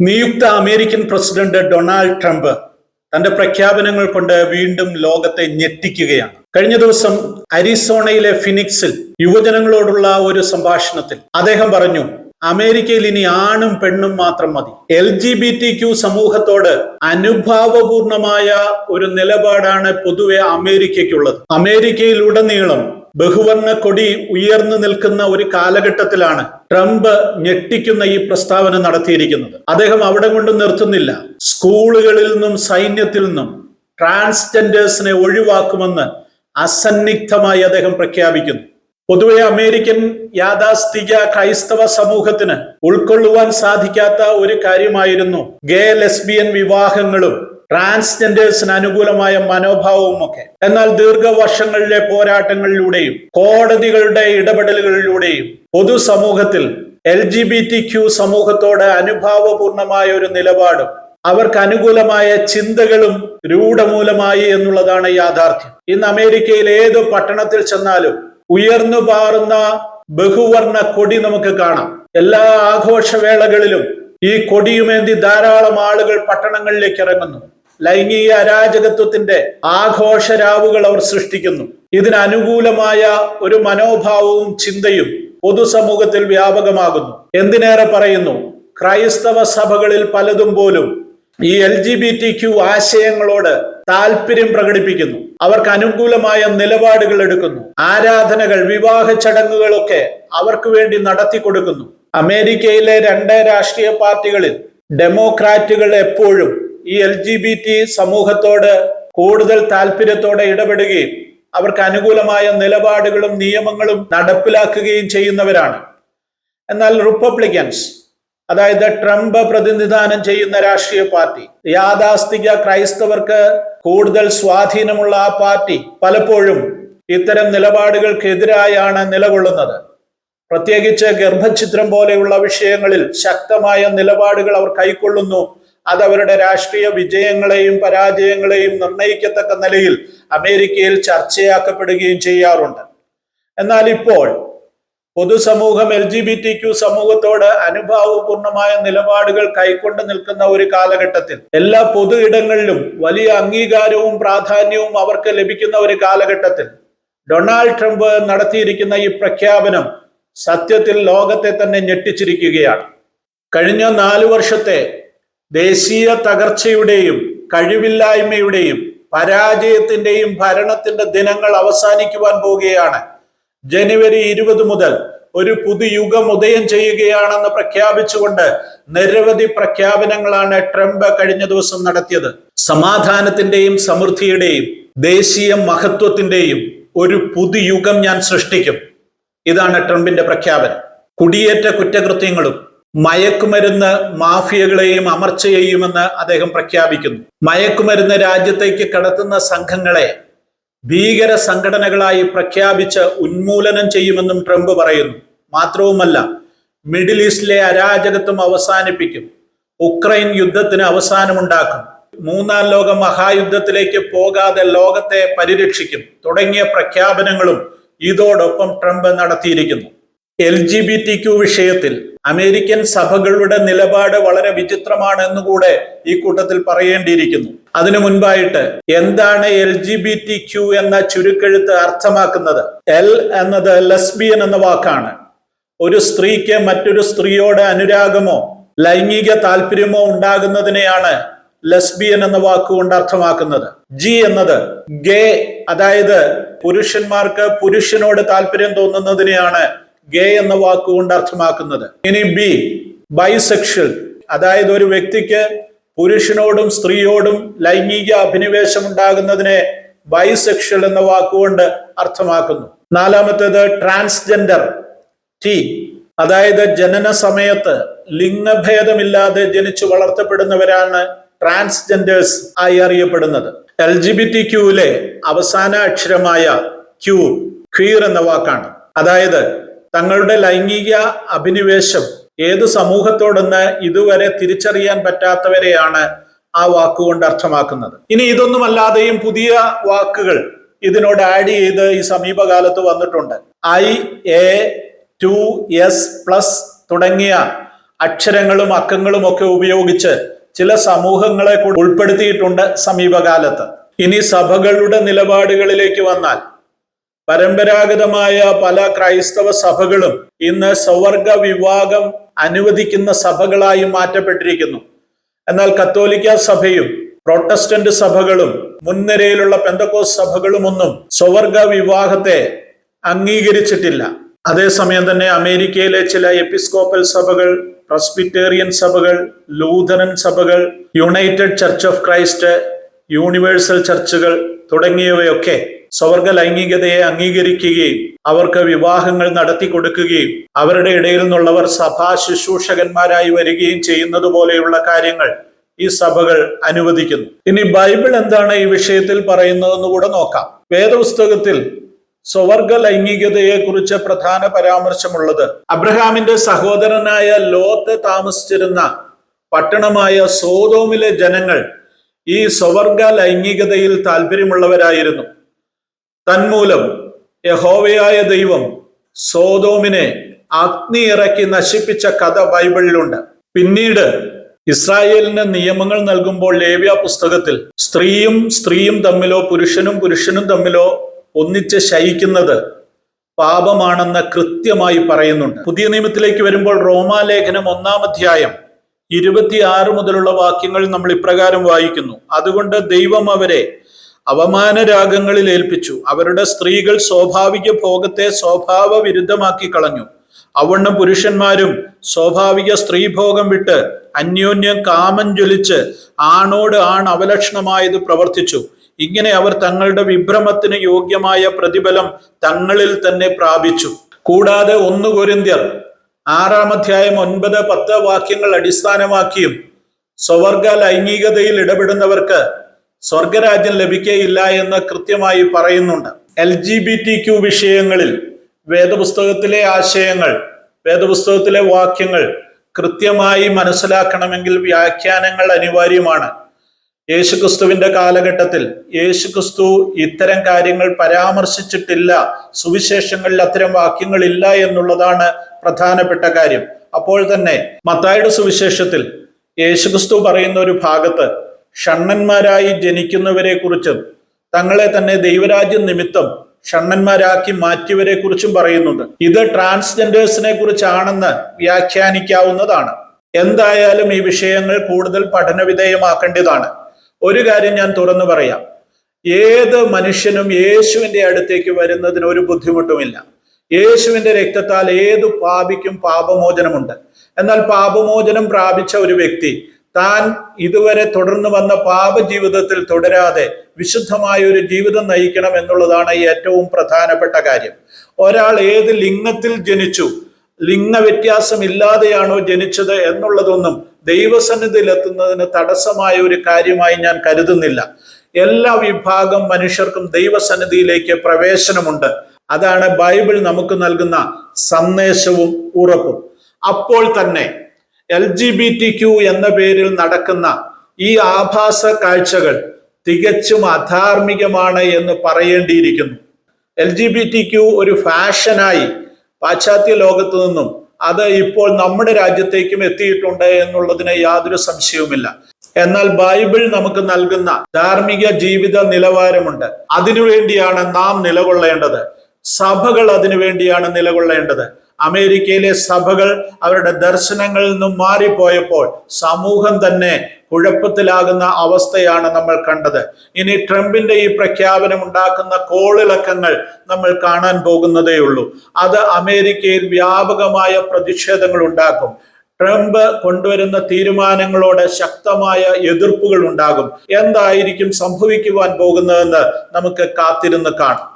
നിയുക്ത American president Donald Trump തന്റെ പ്രഖ്യാപനങ്ങൾ കൊണ്ട് വീണ്ടും ലോകത്തെ ഞെട്ടിക്കുകയാണ്. കഴിഞ്ഞ ദിവസം അരിസോണയിലെ ഫിനിക്സിൽ യുവജനങ്ങളോടുള്ള ഒരു സംഭാഷണത്തിൽ അദ്ദേഹം പറഞ്ഞു, അമേരിക്കയിൽ ഇനി ആണും പെണ്ണും മാത്രം മതി. LGBTQ സമൂഹത്തോട് അനുഭാവപൂർണമായ ഒരു നിലപാടാണ് പൊതുവെ അമേരിക്കയ്ക്കുള്ളത്. അമേരിക്കയിലുടനീളം ബഹുവർണ്ണ കൊടി ഉയർന്നു നിൽക്കുന്ന ഒരു കാലഘട്ടത്തിലാണ് ട്രംപ് ഞെട്ടിക്കുന്ന ഈ പ്രസ്താവന നടത്തിയിരിക്കുന്നത്. അദ്ദേഹം അവിടെ കൊണ്ട് നിർത്തുന്നില്ല. സ്കൂളുകളിൽ നിന്നും സൈന്യത്തിൽ നിന്നും ട്രാൻസ്ജെൻഡേഴ്സിനെ ഒഴിവാക്കുമെന്ന് അസന്നിഗ്ധമായി അദ്ദേഹം പ്രഖ്യാപിക്കുന്നു. പൊതുവെ അമേരിക്കൻ യാഥാസ്ഥിക ക്രൈസ്തവ സമൂഹത്തിന് ഉൾക്കൊള്ളുവാൻ സാധിക്കാത്ത ഒരു കാര്യമായിരുന്നു ഗേ ലെസ്ബിയൻ വിവാഹങ്ങളും ട്രാൻസ്ജെൻഡേഴ്സിന് അനുകൂലമായ മനോഭാവവും ഒക്കെ. എന്നാൽ ദീർഘവർഷങ്ങളിലെ പോരാട്ടങ്ങളിലൂടെയും കോടതികളുടെ ഇടപെടലുകളിലൂടെയും പൊതുസമൂഹത്തിൽ LGBTQ സമൂഹത്തോട് അനുഭാവപൂർണമായ ഒരു നിലപാടും അവർക്ക് അനുകൂലമായ ചിന്തകളും രൂഢമൂലമായി എന്നുള്ളതാണ് യാഥാർത്ഥ്യം. ഇന്ന് അമേരിക്കയിൽ ഏത് പട്ടണത്തിൽ ചെന്നാലും ഉയർന്നു പാറുന്ന ബഹുവർണ്ണ കൊടി നമുക്ക് കാണാം. എല്ലാ ആഘോഷവേളകളിലും ഈ കൊടിയുമേന്തി ധാരാളം ആളുകൾ പട്ടണങ്ങളിലേക്ക് ഇറങ്ങുന്നു. ലൈംഗിക അരാജകത്വത്തിന്റെ ആഘോഷരാവുകൾ അവർ സൃഷ്ടിക്കുന്നു. ഇതിന് അനുകൂലമായ ഒരു മനോഭാവവും ചിന്തയും പൊതുസമൂഹത്തിൽ വ്യാപകമാകുന്നു. എന്തിനേറെ പറയുന്നു, ക്രൈസ്തവ സഭകളിൽ പലതും പോലും ഈ LGBTQ ആശയങ്ങളോട് താല്പര്യം പ്രകടിപ്പിക്കുന്നു. അവർക്ക് അനുകൂലമായ നിലപാടുകൾ എടുക്കുന്നു. ആരാധനകൾ, വിവാഹ ചടങ്ങുകളൊക്കെ അവർക്ക് വേണ്ടി നടത്തി കൊടുക്കുന്നു. അമേരിക്കയിലെ രണ്ട് രാഷ്ട്രീയ പാർട്ടികളിൽ ഡെമോക്രാറ്റുകൾ എപ്പോഴും ഈ LGBT സമൂഹത്തോട് കൂടുതൽ താല്പര്യത്തോടെ ഇടപെടുകയും അവർക്ക് അനുകൂലമായ നിലപാടുകളും നിയമങ്ങളും നടപ്പിലാക്കുകയും ചെയ്യുന്നവരാണ്. എന്നാൽ റിപ്പബ്ലിക്കൻസ്, അതായത് ട്രംപ് പ്രതിനിധാനം ചെയ്യുന്ന രാഷ്ട്രീയ പാർട്ടി, യാഥാസ്ഥിക ക്രൈസ്തവർക്ക് കൂടുതൽ സ്വാധീനമുള്ള ആ പാർട്ടി പലപ്പോഴും ഇത്തരം നിലപാടുകൾക്കെതിരായാണ് നിലകൊള്ളുന്നത്. പ്രത്യേകിച്ച് ഗർഭഛിദ്രം പോലെയുള്ള വിഷയങ്ങളിൽ ശക്തമായ നിലപാടുകൾ അവർ കൈക്കൊള്ളുന്നു. അത് അവരുടെ രാഷ്ട്രീയ വിജയങ്ങളെയും പരാജയങ്ങളെയും നിർണയിക്കത്തക്ക നിലയിൽ അമേരിക്കയിൽ ചർച്ചയാക്കപ്പെടുകയും ചെയ്യാറുണ്ട്. എന്നാൽ ഇപ്പോൾ പൊതുസമൂഹം LGBTQ സമൂഹത്തോട് അനുഭാവപൂർണമായ നിലപാടുകൾ കൈക്കൊണ്ട് നിൽക്കുന്ന ഒരു കാലഘട്ടത്തിൽ, എല്ലാ പൊതു ഇടങ്ങളിലും വലിയ അംഗീകാരവും പ്രാധാന്യവും അവർക്ക് ലഭിക്കുന്ന ഒരു കാലഘട്ടത്തിൽ ഡൊണാൾഡ് ട്രംപ് നടത്തിയിരിക്കുന്ന ഈ പ്രഖ്യാപനം സത്യത്തിൽ ലോകത്തെ തന്നെ ഞെട്ടിച്ചിരിക്കുകയാണ്. കഴിഞ്ഞ 4 വർഷത്തെ ദേശീയ തകർച്ചയുടെയും കഴിവില്ലായ്മയുടെയും പരാജയത്തിന്റെയും ഭരണത്തിന്റെ ദിനങ്ങൾ അവസാനിക്കുവാൻ പോവുകയാണ്. ജനുവരി 20 മുതൽ ഒരു പുതുയുഗം ഉദയം ചെയ്യുകയാണെന്ന് പ്രഖ്യാപിച്ചുകൊണ്ട് നിരവധി പ്രഖ്യാപനങ്ങളാണ് ട്രംപ് കഴിഞ്ഞ ദിവസം നടത്തിയത്. സമാധാനത്തിന്റെയും സമൃദ്ധിയുടെയും ദേശീയ മഹത്വത്തിന്റെയും ഒരു പുതുയുഗം ഞാൻ സൃഷ്ടിക്കും. ഇതാണ് ട്രംപിന്റെ പ്രഖ്യാപനം. കുടിയേറ്റ കുറ്റകൃത്യങ്ങളും മയക്കുമരുന്ന് മാഫിയകളെയും അമർച്ച ചെയ്യുമെന്ന് അദ്ദേഹം പ്രഖ്യാപിക്കുന്നു. മയക്കുമരുന്ന് രാജ്യത്തേക്ക് കടത്തുന്ന സംഘങ്ങളെ ഭീകര സംഘടനകളായി പ്രഖ്യാപിച്ച് ഉന്മൂലനം ചെയ്യുമെന്നും ട്രംപ് പറയുന്നു. മാത്രവുമല്ല, മിഡിൽ ഈസ്റ്റിലെ അരാജകത്വം അവസാനിപ്പിക്കും, ഉക്രൈൻ യുദ്ധത്തിന് അവസാനമുണ്ടാക്കും, 3ാം ലോക മഹായുദ്ധത്തിലേക്ക് പോകാതെ ലോകത്തെ പരിരക്ഷിക്കും തുടങ്ങിയ പ്രഖ്യാപനങ്ങളും ഇതോടൊപ്പം ട്രംപ് നടത്തിയിരിക്കുന്നു. LGBTQ വിഷയത്തിൽ അമേരിക്കൻ സഭകളുടെ നിലപാട് വളരെ വിചിത്രമാണ് എന്നുകൂടെ ഈ കൂട്ടത്തിൽ പറയേണ്ടിയിരിക്കുന്നു. അതിനു മുൻപായിട്ട്, എന്താണ് LGBTQ എന്ന ചുരുക്കെഴുത്ത് അർത്ഥമാക്കുന്നത്? L എന്നത് ലെസ്ബിയൻ എന്ന വാക്കാണ്. ഒരു സ്ത്രീക്ക് മറ്റൊരു സ്ത്രീയോട് അനുരാഗമോ ലൈംഗിക താല്പര്യമോ ഉണ്ടാകുന്നതിനെയാണ് ലെസ്ബിയൻ എന്ന വാക്കുകൊണ്ട് അർത്ഥമാക്കുന്നത്. G എന്നത് ഗേ, അതായത് പുരുഷന്മാർക്ക് പുരുഷനോട് താല്പര്യം തോന്നുന്നതിനെയാണ് ഗേ എന്ന വാക്കുകൊണ്ട് അർത്ഥമാക്കുന്നത്. ഇനി B, ബൈസെക്ഷൽ, അതായത് ഒരു വ്യക്തിക്ക് പുരുഷനോടും സ്ത്രീയോടും ലൈംഗിക അഭിനിവേശം ഉണ്ടാകുന്നതിനെ ബൈസെക്ഷൽ എന്ന വാക്കുകൊണ്ട് അർത്ഥമാക്കുന്നു. 4ാമത്തേത് ട്രാൻസ്ജെൻഡർ, T, അതായത് ജനന സമയത്ത് ലിംഗഭേദമില്ലാതെ ജനിച്ചു വളർത്തപ്പെടുന്നവരാണ് ട്രാൻസ്ജെൻഡേഴ്സ് ആയി അറിയപ്പെടുന്നത്. LGBTQയിലെ അവസാന അക്ഷരമായ Q, ക്വീർ എന്ന വാക്കാണ്. അതായത് തങ്ങളുടെ ലൈംഗിക അഭിനിവേശം ഏത് സമൂഹത്തോടെന്ന് ഇതുവരെ തിരിച്ചറിയാൻ പറ്റാത്തവരെയാണ് ആ വാക്കുകൊണ്ട് അർത്ഥമാക്കുന്നത്. ഇനി ഇതൊന്നുമല്ലാതെയും പുതിയ വാക്കുകൾ ഇതിനോട് ആഡ് ചെയ്ത് ഈ സമീപകാലത്ത് വന്നിട്ടുണ്ട്. IA, 2S+ തുടങ്ങിയ അക്ഷരങ്ങളും അക്കങ്ങളും ഒക്കെ ഉപയോഗിച്ച് ചില സമൂഹങ്ങളെ കൂടി ഉൾപ്പെടുത്തിയിട്ടുണ്ട് സമീപകാലത്ത്. ഇനി സഭകളുടെ നിലപാടുകളിലേക്ക് വന്നാൽ, പരമ്പരാഗതമായ പല ക്രൈസ്തവ സഭകളും ഇന്ന് സ്വവർഗ വിവാഹം അനുവദിക്കുന്ന സഭകളായി മാറ്റപ്പെട്ടിരിക്കുന്നു. എന്നാൽ കത്തോലിക്ക സഭയും പ്രോട്ടസ്റ്റന്റ് സഭകളും മുൻനിരയിലുള്ള പെന്തക്കോസ്ത് സഭകളുമൊന്നും സ്വവർഗ വിവാഹത്തെ അംഗീകരിച്ചിട്ടില്ല. അതേസമയം തന്നെ അമേരിക്കയിലെ ചില എപ്പിസ്കോപ്പൽ സഭകൾ, പ്രസ്ബിറ്റേറിയൻ സഭകൾ, ലൂഥറൻ സഭകൾ, United Church of Christ, Universal ചർച്ചുകൾ തുടങ്ങിയവയൊക്കെ സ്വവർഗ ലൈംഗികതയെ അംഗീകരിക്കുകയും അവർക്ക് വിവാഹങ്ങൾ നടത്തി കൊടുക്കുകയും അവരുടെ ഇടയിൽ നിന്നുള്ളവർ സഭാ ശുശ്രൂഷകന്മാരായി വരികയും ചെയ്യുന്നത് പോലെയുള്ള കാര്യങ്ങൾ ഈ സഭകൾ അനുവദിക്കുന്നു. ഇനി ബൈബിൾ എന്താണ് ഈ വിഷയത്തിൽ പറയുന്നതെന്ന് കൂടെ നോക്കാം. വേദപുസ്തകത്തിൽ സ്വവർഗ ലൈംഗികതയെ കുറിച്ച് പ്രധാന പരാമർശമുള്ളത് അബ്രഹാമിന്റെ സഹോദരനായ ലോത്ത് താമസിച്ചിരുന്ന പട്ടണമായ സോദോമിലെ ജനങ്ങൾ ഈ സ്വവർഗ ലൈംഗികതയിൽ താല്പര്യമുള്ളവരായിരുന്നു. തന്മൂലം യഹോവയായ ദൈവം സോദോമിനെ അഗ്നി ഇറക്കി നശിപ്പിച്ച കഥ ബൈബിളിലുണ്ട്. പിന്നീട് ഇസ്രായേലിന് നിയമങ്ങൾ നൽകുമ്പോൾ ലേവ്യ പുസ്തകത്തിൽ സ്ത്രീയും തമ്മിലോ പുരുഷനും തമ്മിലോ ഒന്നിച്ച് ശയിക്കുന്നത് പാപമാണെന്ന് കൃത്യമായി പറയുന്നുണ്ട്. പുതിയ നിയമത്തിലേക്ക് വരുമ്പോൾ റോമാലേഖനം 1-ാം അധ്യായം 26 മുതലുള്ള വാക്യങ്ങൾ നമ്മൾ ഇപ്രകാരം വായിക്കുന്നു: അതുകൊണ്ട് ദൈവം അവരെ അവമാനരാഗങ്ങളിൽ ഏൽപ്പിച്ചു. അവരുടെ സ്ത്രീകൾ സ്വാഭാവിക ഭോഗത്തെ സ്വഭാവ വിരുദ്ധമാക്കി കളഞ്ഞു. അവണ്ണം പുരുഷന്മാരും സ്വാഭാവിക സ്ത്രീഭോഗം വിട്ട് അന്യോന്യം കാമം ജ്വലിച്ച് ആണോട് ആൺ അവലക്ഷണമായത് പ്രവർത്തിച്ചു. ഇങ്ങനെ അവർ തങ്ങളുടെ വിഭ്രമത്തിന് യോഗ്യമായ പ്രതിഫലം തങ്ങളിൽ തന്നെ പ്രാപിച്ചു. കൂടാതെ 1 കൊരിന്ത്യർ 6-ാം അധ്യായം 9-10 വാക്യങ്ങൾ അടിസ്ഥാനമാക്കിയും സ്വവർഗ ലൈംഗികതയിൽ ഇടപെടുന്നവർക്ക് സ്വർഗരാജ്യം ലഭിക്കുകയില്ല എന്ന് കൃത്യമായി പറയുന്നുണ്ട്. LGBTQ വിഷയങ്ങളിൽ വേദപുസ്തകത്തിലെ ആശയങ്ങൾ, വേദപുസ്തകത്തിലെ വാക്യങ്ങൾ കൃത്യമായി മനസ്സിലാക്കണമെങ്കിൽ വ്യാഖ്യാനങ്ങൾ അനിവാര്യമാണ്. യേശുക്രിസ്തുവിന്റെ കാലഘട്ടത്തിൽ യേശുക്രിസ്തു ഇത്തരം കാര്യങ്ങൾ പരാമർശിച്ചിട്ടില്ല, സുവിശേഷങ്ങളിൽ അത്തരം വാക്യങ്ങളില്ല എന്നുള്ളതാണ് പ്രധാനപ്പെട്ട കാര്യം. അപ്പോൾ തന്നെ മത്തായിയുടെ സുവിശേഷത്തിൽ യേശുക്രിസ്തു പറയുന്ന ഒരു ഭാഗത്ത് ഷണ്ണന്മാരായി ജനിക്കുന്നവരെ കുറിച്ചും തങ്ങളെ തന്നെ ദൈവരാജ്യം നിമിത്തം ഷണ്ണന്മാരാക്കി മാറ്റിയവരെ കുറിച്ചും പറയുന്നുണ്ട്. ഇത് ട്രാൻസ്ജെൻഡേഴ്സിനെ കുറിച്ചാണെന്ന് വ്യാഖ്യാനിക്കാവുന്നതാണ്. എന്തായാലും ഈ വിഷയങ്ങൾ കൂടുതൽ പഠനവിധേയമാക്കേണ്ടതാണ്. ഒരു കാര്യം ഞാൻ തുറന്നു പറയാം, ഏത് മനുഷ്യനും യേശുവിന്റെ അടുത്തേക്ക് വരുന്നതിന് ഒരു ബുദ്ധിമുട്ടുമില്ല. യേശുവിന്റെ രക്തത്താൽ ഏതു പാപിക്കും പാപമോചനമുണ്ട്. എന്നാൽ പാപമോചനം പ്രാപിച്ച ഒരു വ്യക്തി താൻ ഇതുവരെ തുടർന്നു വന്ന പാപജീവിതത്തിൽ തുടരാതെ വിശുദ്ധമായ ഒരു ജീവിതം നയിക്കണം എന്നുള്ളതാണ് ഏറ്റവും പ്രധാനപ്പെട്ട കാര്യം. ഒരാൾ ഏത് ലിംഗത്തിൽ ജനിച്ചു, ലിംഗവ്യത്യാസമില്ലാതെയാണോ ജനിച്ചത് എന്നുള്ളതൊന്നും ദൈവസന്നിധിയിലെത്തുന്നതിന് തടസ്സമായ ഒരു കാര്യമായി ഞാൻ കരുതുന്നില്ല. എല്ലാ വിഭാഗം മനുഷ്യർക്കും ദൈവസന്നിധിയിലേക്ക് പ്രവേശനമുണ്ട്. അതാണ് ബൈബിൾ നമുക്ക് നൽകുന്ന സന്ദേശവും ഉറപ്പും. അപ്പോൾ തന്നെ LGBTQ എന്ന പേരിൽ നടക്കുന്ന ഈ ആഭാസ കാഴ്ചകൾ തികച്ചും അധാർമികമാണ് എന്ന് പറയേണ്ടിയിരിക്കുന്നു. LGBTQ ഒരു ഫാഷനായി പാശ്ചാത്യ ലോകത്തു നിന്നും അത് ഇപ്പോൾ നമ്മുടെ രാജ്യത്തേക്കും എത്തിയിട്ടുണ്ട് എന്നുള്ളതിന് യാതൊരു സംശയവുമില്ല. എന്നാൽ ബൈബിൾ നമുക്ക് നൽകുന്ന ധാർമ്മിക ജീവിത നിലവാരമുണ്ട്. അതിനുവേണ്ടിയാണ് നാം നിലകൊള്ളേണ്ടത്. സഭകൾ അതിനുവേണ്ടിയാണ് നിലകൊള്ളേണ്ടത്. അമേരിക്കയിലെ സഭകൾ അവരുടെ ദർശനങ്ങളിൽ നിന്നും മാറിപ്പോയപ്പോൾ സമൂഹം തന്നെ കുഴപ്പത്തിലാകുന്ന അവസ്ഥയാണ് നമ്മൾ കണ്ടത്. ഇനി ട്രംപിന്റെ ഈ പ്രഖ്യാപനം ഉണ്ടാക്കുന്ന കോളിളക്കങ്ങൾ നമ്മൾ കാണാൻ പോകുന്നതേ ഉള്ളൂ. അത് അമേരിക്കയിൽ വ്യാപകമായ പ്രതിഷേധങ്ങൾ ഉണ്ടാക്കും. ട്രംപ് കൊണ്ടുവരുന്ന തീരുമാനങ്ങളോട് ശക്തമായ എതിർപ്പുകൾ ഉണ്ടാകും. എന്തായിരിക്കും സംഭവിക്കുവാൻ പോകുന്നതെന്ന് നമുക്ക് കാത്തിരുന്ന് കാണാം.